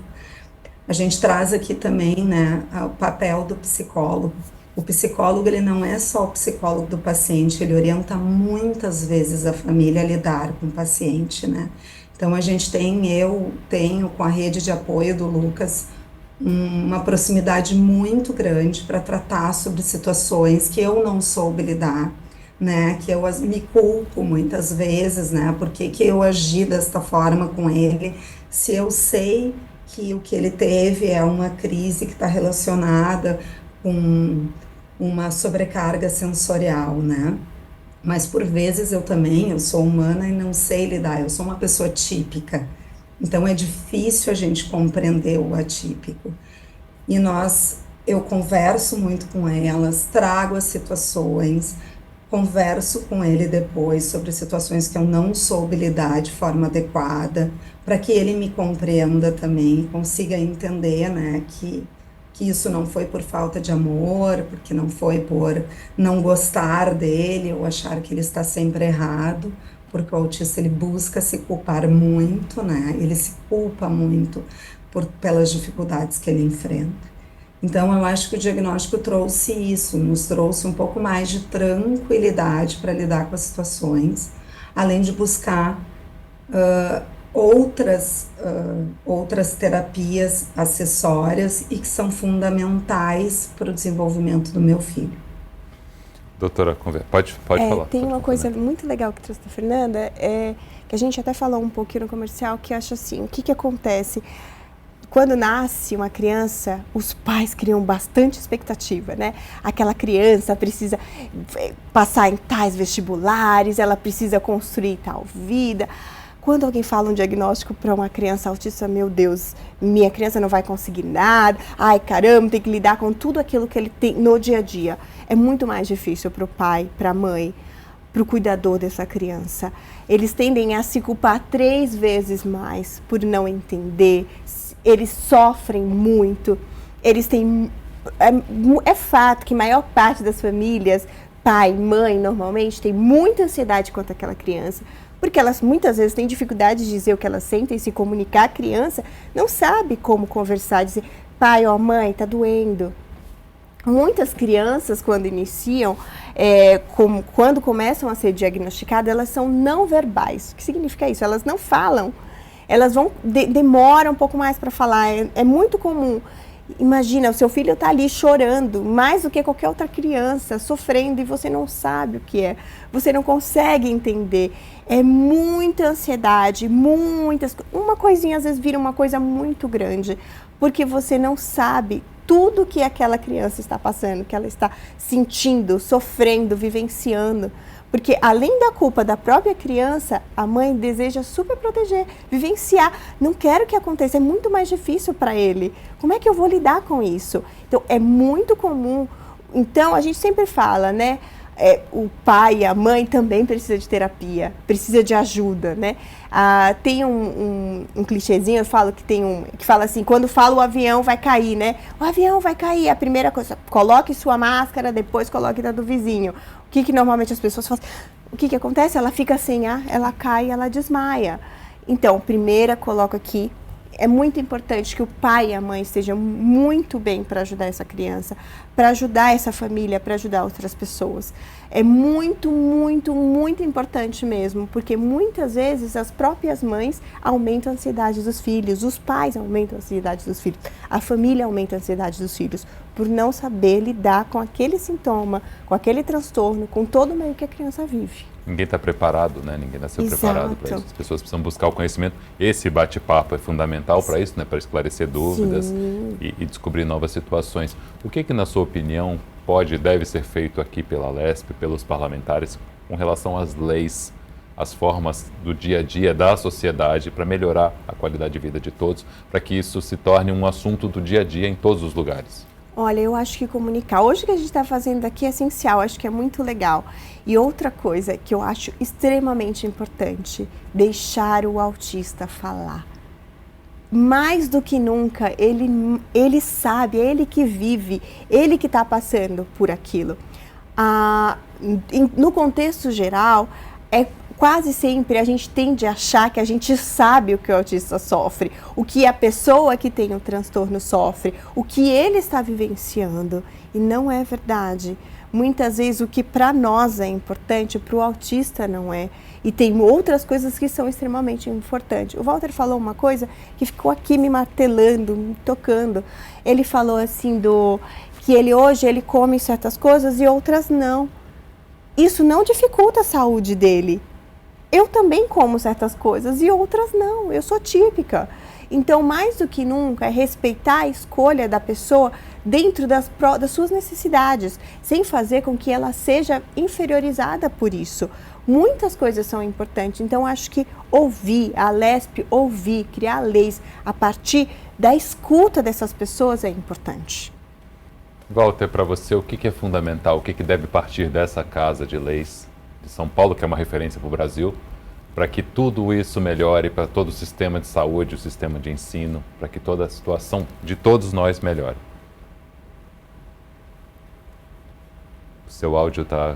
A gente traz aqui também, né, o papel do psicólogo. O psicólogo, ele não é só o psicólogo do paciente, ele orienta muitas vezes a família a lidar com o paciente, né? Então, eu tenho com a rede de apoio do Lucas uma proximidade muito grande para tratar sobre situações que eu não soube lidar, né, que eu me culpo muitas vezes, né, porque que eu agi desta forma com ele, se eu sei que o que ele teve é uma crise que está relacionada com uma sobrecarga sensorial, né. Mas por vezes eu sou humana e não sei lidar, eu sou uma pessoa típica. Então é difícil a gente compreender o atípico. E eu converso muito com elas, trago as situações, converso com ele depois sobre situações que eu não soube lidar de forma adequada, para que ele me compreenda também e consiga entender, né, que isso não foi por falta de amor, porque não foi por não gostar dele ou achar que ele está sempre errado, porque o autista ele busca se culpar muito, né? Ele se culpa muito pelas dificuldades que ele enfrenta. Então, eu acho que o diagnóstico trouxe isso, nos trouxe um pouco mais de tranquilidade para lidar com as situações, além de buscar outras terapias acessórias e que são fundamentais para o desenvolvimento do meu filho. Doutora, pode falar. Tem uma coisa muito legal que trouxe a Fernanda, que a gente até falou um pouquinho no comercial, que eu acho assim, o que acontece? Quando nasce uma criança, os pais criam bastante expectativa, né? Aquela criança precisa passar em tais vestibulares, ela precisa construir tal vida. Quando alguém fala um diagnóstico para uma criança autista, meu Deus, minha criança não vai conseguir nada, ai caramba, tem que lidar com tudo aquilo que ele tem no dia a dia. É muito mais difícil para o pai, para a mãe, para o cuidador dessa criança. Eles tendem a se culpar 3 vezes mais por não entender, eles sofrem muito, eles têm... É fato que a maior parte das famílias, pai, mãe, normalmente, tem muita ansiedade quanto àquela criança, porque elas muitas vezes têm dificuldade de dizer o que elas sentem, se comunicar. A criança não sabe como conversar, dizer, pai ou mãe, tá doendo. muitas crianças, quando iniciam, quando começam a ser diagnosticadas, elas são não verbais. O que significa isso? Elas não falam, elas demoram um pouco mais para falar. É muito comum. Imagina, o seu filho está ali chorando, mais do que qualquer outra criança, sofrendo, e você não sabe o que é. Você não consegue entender. É muita ansiedade, uma coisinha às vezes vira uma coisa muito grande, porque você não sabe tudo que aquela criança está passando, que ela está sentindo, sofrendo, vivenciando. Porque além da culpa da própria criança, a mãe deseja super proteger, vivenciar. Não quero que aconteça, é muito mais difícil para ele. Como é que eu vou lidar com isso? Então, é muito comum. Então, a gente sempre fala, né? O pai e a mãe também precisa de terapia, precisa de ajuda, né? Tem um clichêzinho, eu falo que fala assim, quando fala o avião vai cair, né? O avião vai cair, a primeira coisa, coloque sua máscara, depois coloque da do vizinho. O que normalmente as pessoas fazem? O que acontece? Ela fica sem ar, ela cai, ela desmaia. Então, primeira, coloca aqui. É muito importante que o pai e a mãe estejam muito bem para ajudar essa criança, para ajudar essa família, para ajudar outras pessoas. É muito, muito, muito importante mesmo, porque muitas vezes as próprias mães aumentam a ansiedade dos filhos, os pais aumentam a ansiedade dos filhos, a família aumenta a ansiedade dos filhos, por não saber lidar com aquele sintoma, com aquele transtorno, com todo o meio que a criança vive. Ninguém está preparado, né? Ninguém nasceu preparado para isso. As pessoas precisam buscar o conhecimento. Esse bate-papo é fundamental para isso, né? Para esclarecer dúvidas e descobrir novas situações. O que, na sua opinião, pode e deve ser feito aqui pela LESP, pelos parlamentares, com relação às leis, às formas do dia a dia da sociedade para melhorar a qualidade de vida de todos, para que isso se torne um assunto do dia a dia em todos os lugares? Olha, eu acho que comunicar. Hoje o que a gente está fazendo aqui é essencial, acho que é muito legal. E outra coisa que eu acho extremamente importante, deixar o autista falar. Mais do que nunca, ele sabe, é ele que vive, ele que está passando por aquilo. No contexto geral, quase sempre a gente tende a achar que a gente sabe o que o autista sofre, o que a pessoa que tem o transtorno sofre, o que ele está vivenciando. E não é verdade. Muitas vezes o que para nós é importante, para o autista não é. E tem outras coisas que são extremamente importantes. O Walter falou uma coisa que ficou aqui me martelando, me tocando. Ele falou assim que hoje ele come certas coisas e outras não. Isso não dificulta a saúde dele. Eu também como certas coisas e outras não, eu sou típica. Então, mais do que nunca, é respeitar a escolha da pessoa dentro das suas necessidades, sem fazer com que ela seja inferiorizada por isso. Muitas coisas são importantes, então acho que a LESP criar leis a partir da escuta dessas pessoas é importante. Walter, para você, o que é fundamental, o que deve partir dessa Casa de Leis de São Paulo, que é uma referência para o Brasil, para que tudo isso melhore, para todo o sistema de saúde, o sistema de ensino, para que toda a situação de todos nós melhore? O seu áudio está...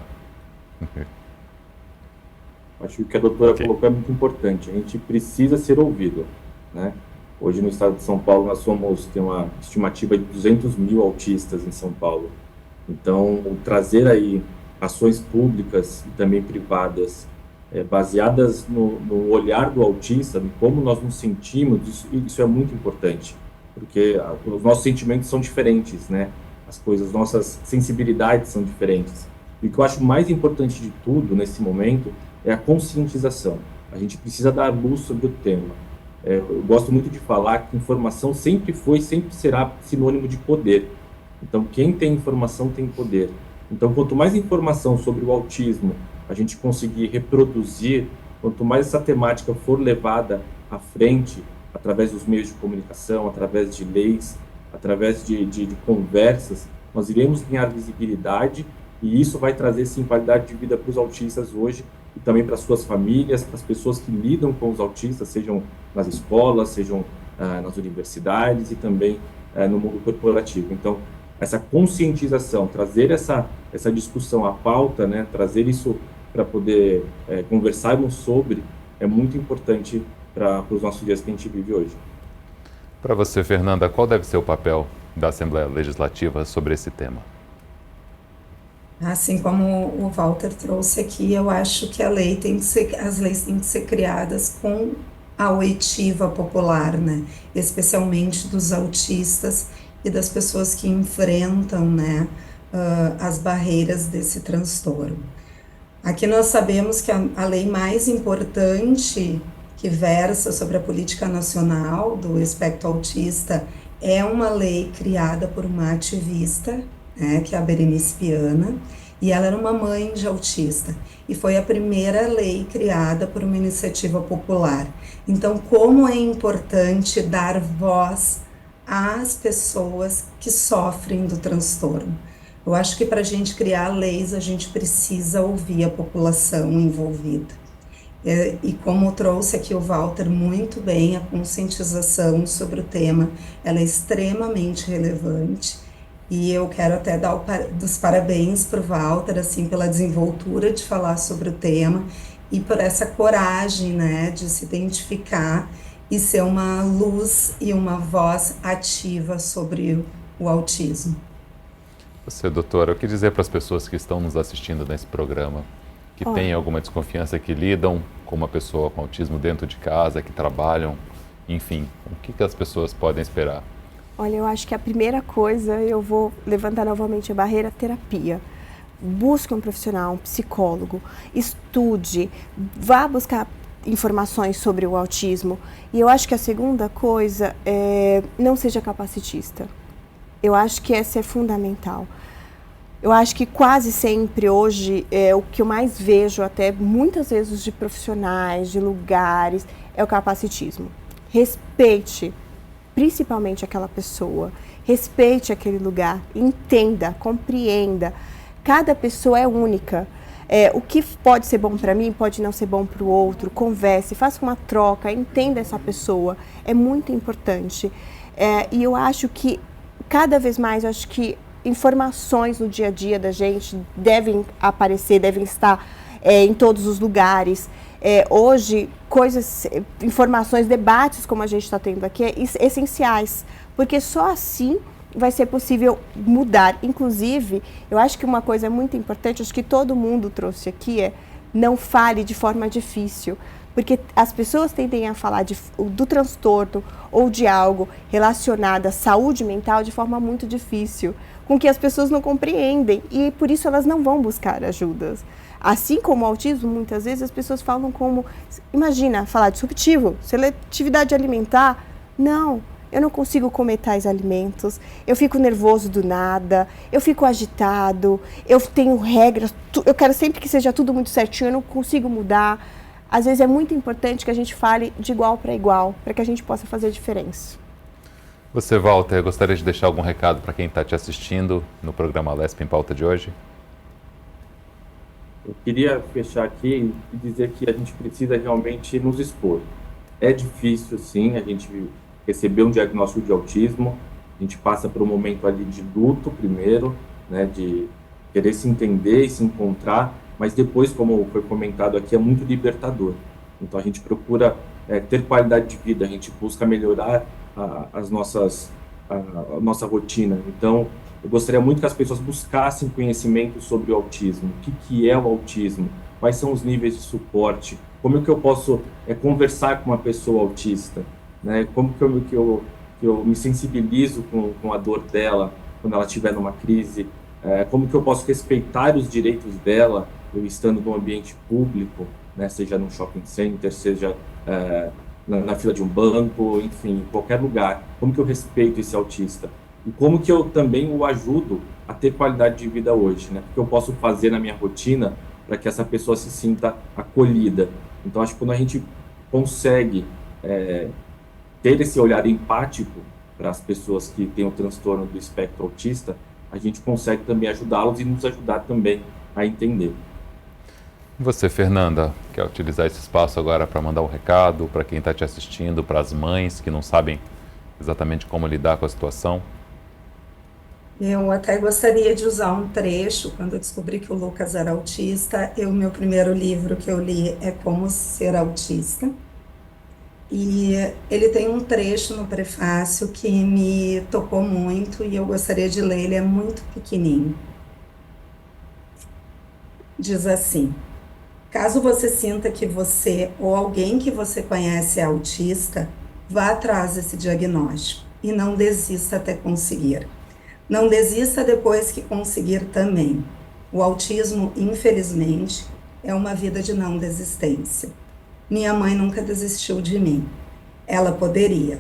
Acho que o que a doutora colocou é muito importante. A gente precisa ser ouvido, né? Hoje no estado de São Paulo tem uma estimativa de 200 mil autistas em São Paulo. Então, trazer aí ações públicas e também privadas, baseadas no olhar do autista, de como nós nos sentimos, isso é muito importante, porque os nossos sentimentos são diferentes, né? Nossas sensibilidades são diferentes. E o que eu acho mais importante de tudo nesse momento é a conscientização. A gente precisa dar luz sobre o tema. Eu gosto muito de falar que informação sempre será sinônimo de poder. Então, quem tem informação tem poder. Então, quanto mais informação sobre o autismo a gente conseguir reproduzir, quanto mais essa temática for levada à frente, através dos meios de comunicação, através de leis, através de conversas, nós iremos ganhar visibilidade e isso vai trazer, sim, qualidade de vida para os autistas hoje e também para as suas famílias, para as pessoas que lidam com os autistas, sejam nas escolas, sejam nas universidades e também no mundo corporativo. Então, essa conscientização, trazer essa discussão à pauta, né, trazer isso para poder conversarmos sobre, é muito importante para os nossos dias que a gente vive hoje. Para você, Fernanda, qual deve ser o papel da Assembleia Legislativa sobre esse tema? Assim como o Walter trouxe aqui, eu acho que as leis têm que ser criadas com a oitiva popular, né? Especialmente dos autistas e das pessoas que enfrentam, né, as barreiras desse transtorno. Aqui nós sabemos que a lei mais importante que versa sobre a política nacional do espectro autista é uma lei criada por uma ativista, né, que é a Berenice Viana, e ela era uma mãe de autista, e foi a primeira lei criada por uma iniciativa popular. Então, como é importante dar voz às pessoas que sofrem do transtorno. Eu acho que para a gente criar leis, a gente precisa ouvir a população envolvida. E como trouxe aqui o Walter muito bem, a conscientização sobre o tema, ela é extremamente relevante. E eu quero até dar dos parabéns para o Walter, assim, pela desenvoltura de falar sobre o tema e por essa coragem, né, de se identificar e ser uma luz e uma voz ativa sobre o autismo. Você, doutora, o que dizer para as pessoas que estão nos assistindo nesse programa, que têm alguma desconfiança, que lidam com uma pessoa com autismo dentro de casa, que trabalham, enfim, o que as pessoas podem esperar? Olha, eu acho que a primeira coisa, eu vou levantar novamente a barreira, terapia. Busque um profissional, um psicólogo, estude, vá buscar informações sobre o autismo. E eu acho que a segunda coisa é não seja capacitista. Eu acho que essa é fundamental. Eu acho que quase sempre hoje, o que eu mais vejo até muitas vezes de profissionais, de lugares, é o capacitismo. Respeite principalmente aquela pessoa, respeite aquele lugar, entenda, compreenda. Cada pessoa é única. O que pode ser bom para mim pode não ser bom para o outro. Converse, faça uma troca, entenda essa pessoa. É muito importante. E eu acho que cada vez mais, eu acho que informações no dia a dia da gente devem aparecer, devem estar em todos os lugares. Hoje, informações, debates como a gente está tendo aqui, essenciais, porque só assim vai ser possível mudar. Inclusive, eu acho que uma coisa muito importante, acho que todo mundo trouxe aqui, não fale de forma difícil, porque as pessoas tendem a falar do transtorno ou de algo relacionado à saúde mental de forma muito difícil, com que as pessoas não compreendem e por isso elas não vão buscar ajudas. Assim como o autismo, muitas vezes as pessoas falam como, imagina, falar disruptivo, seletividade alimentar, não. Eu não consigo comer tais alimentos, eu fico nervoso do nada, eu fico agitado, eu tenho regras, eu quero sempre que seja tudo muito certinho, eu não consigo mudar. Às vezes é muito importante que a gente fale de igual para igual, para que a gente possa fazer diferença. Você, Walter, gostaria de deixar algum recado para quem está te assistindo no programa Alesp em Pauta de hoje? Eu queria fechar aqui e dizer que a gente precisa realmente nos expor. É difícil, sim, a gente receber um diagnóstico de autismo, a gente passa por um momento ali de luto primeiro, né, de querer se entender e se encontrar, mas depois, como foi comentado aqui, é muito libertador. Então a gente procura ter qualidade de vida, a gente busca melhorar a nossa rotina. Então eu gostaria muito que as pessoas buscassem conhecimento sobre o autismo, o que é o autismo, quais são os níveis de suporte, como é que eu posso conversar com uma pessoa autista, né? Como que eu me sensibilizo com a dor dela quando ela estiver numa crise, como que eu posso respeitar os direitos dela, eu estando num ambiente público, né? Seja num shopping center, seja na fila de um banco, enfim, em qualquer lugar, como que eu respeito esse autista? E como que eu também o ajudo a ter qualidade de vida hoje, né? O que eu posso fazer na minha rotina para que essa pessoa se sinta acolhida? Então, acho que quando a gente consegue ter esse olhar empático para as pessoas que têm o transtorno do espectro autista, a gente consegue também ajudá-los e nos ajudar também a entender. Você, Fernanda, quer utilizar esse espaço agora para mandar um recado para quem está te assistindo, para as mães que não sabem exatamente como lidar com a situação? Eu até gostaria de usar um trecho, quando eu descobri que o Lucas era autista, meu primeiro livro que eu li é Como Ser Autista, e ele tem um trecho no prefácio que me tocou muito e eu gostaria de ler, ele é muito pequenininho. diz assim: caso você sinta que você ou alguém que você conhece é autista, vá atrás desse diagnóstico e não desista até conseguir. Não desista depois que conseguir também. O autismo, infelizmente, é uma vida de não desistência. Minha mãe nunca desistiu de mim. Ela poderia.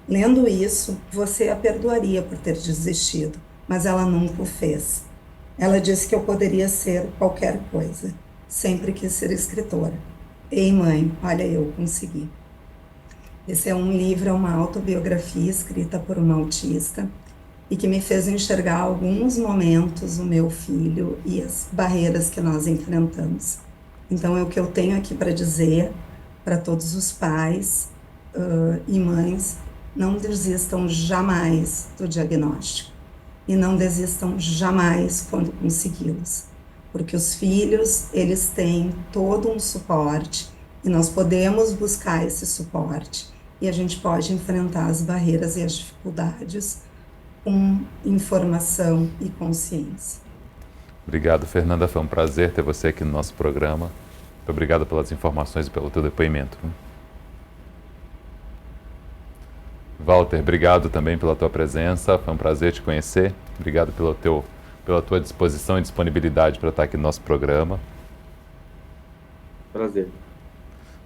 Lendo isso, você a perdoaria por ter desistido, mas ela nunca o fez. Ela disse que eu poderia ser qualquer coisa. Sempre quis ser escritora. Ei, mãe, olha, eu consegui. Esse é um livro, é uma autobiografia escrita por uma autista e que me fez enxergar alguns momentos o meu filho e as barreiras que nós enfrentamos. Então, é o que eu tenho aqui para dizer para todos os pais e mães: não desistam jamais do diagnóstico e não desistam jamais quando consegui-los, porque os filhos, eles têm todo um suporte e nós podemos buscar esse suporte e a gente pode enfrentar as barreiras e as dificuldades com informação e consciência. Obrigado, Fernanda. Foi um prazer ter você aqui no nosso programa. Muito obrigado pelas informações e pelo teu depoimento. Walter, obrigado também pela tua presença. Foi um prazer te conhecer. Obrigado pela tua disposição e disponibilidade para estar aqui no nosso programa. Prazer.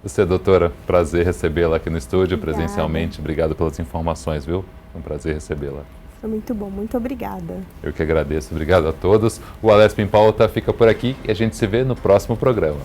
Você, doutora, prazer recebê-la aqui no estúdio, Obrigada. presencialmente. Obrigado pelas informações, viu? Foi um prazer recebê-la. Foi muito bom, muito obrigada. Eu que agradeço. Obrigado a todos. O Alesp em Pauta fica por aqui e a gente se vê no próximo programa.